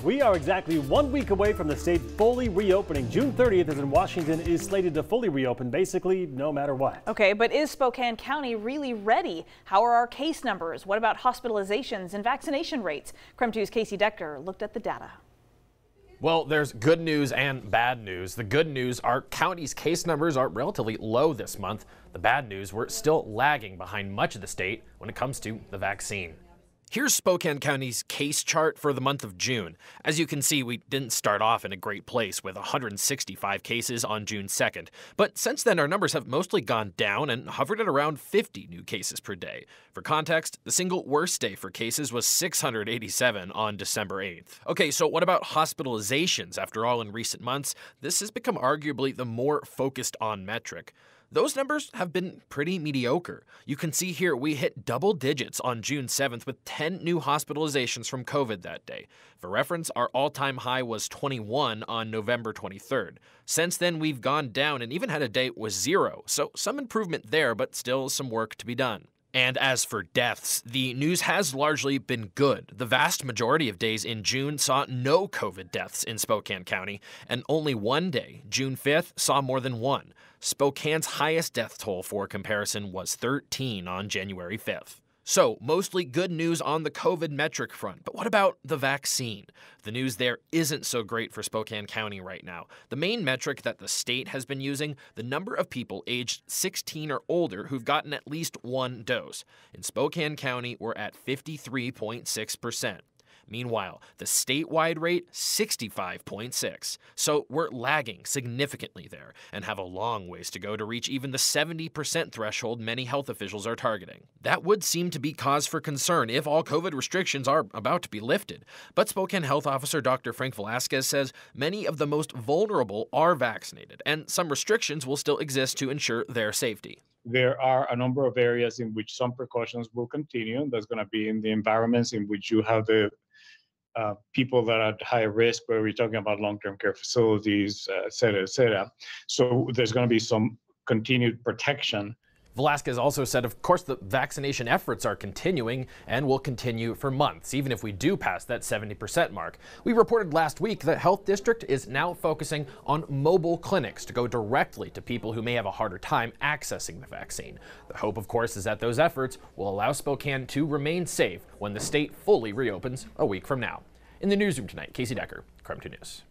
We are exactly 1 week away from the state fully reopening. June 30th is when Washington is slated to fully reopen, basically no matter what. Okay, but is Spokane County really ready? How are our case numbers? What about hospitalizations and vaccination rates? KREM 2's Casey Decker looked at the data. Well, there's good news and bad news. The good news, our county's case numbers are relatively low this month. The bad news, we're still lagging behind much of the state when it comes to the vaccine. Here's Spokane County's case chart for the month of June. As you can see, we didn't start off in a great place with 165 cases on June 2nd. But since then, our numbers have mostly gone down and hovered at around 50 new cases per day. For context, the single worst day for cases was 687 on December 8th. Okay, so what about hospitalizations? After all, in recent months, this has become arguably the more focused on metric. Those numbers have been pretty mediocre. You can see here we hit double digits on June 7th with 10 new hospitalizations from COVID that day. For reference, our all-time high was 21 on November 23rd. Since then, we've gone down and even had a day with 0, so some improvement there, but still some work to be done. And as for deaths, the news has largely been good. The vast majority of days in June saw no COVID deaths in Spokane County, and only one day, June 5th, saw more than one. Spokane's highest death toll for comparison was 13 on January 5th. So, mostly good news on the COVID metric front, but what about the vaccine? The news there isn't so great for Spokane County right now. The main metric that the state has been using, the number of people aged 16 or older who've gotten at least one dose. In Spokane County, we're at 53.6%. Meanwhile, the statewide rate, 65.6. So we're lagging significantly there and have a long ways to go to reach even the 70% threshold many health officials are targeting. That would seem to be cause for concern if all COVID restrictions are about to be lifted. But Spokane Health Officer Dr. Frank Velasquez says many of the most vulnerable are vaccinated, and some restrictions will still exist to ensure their safety. There are a number of areas in which some precautions will continue. That's going to be in the environments in which you have the people that are at high risk, where we're talking about long-term care facilities, et cetera, et cetera. So there's going to be some continued protection. Velasquez also said, of course, the vaccination efforts are continuing and will continue for months, even if we do pass that 70% mark. We reported last week that Health District is now focusing on mobile clinics to go directly to people who may have a harder time accessing the vaccine. The hope, of course, is that those efforts will allow Spokane to remain safe when the state fully reopens a week from now. In the newsroom tonight, Casey Decker, KREM 2 News.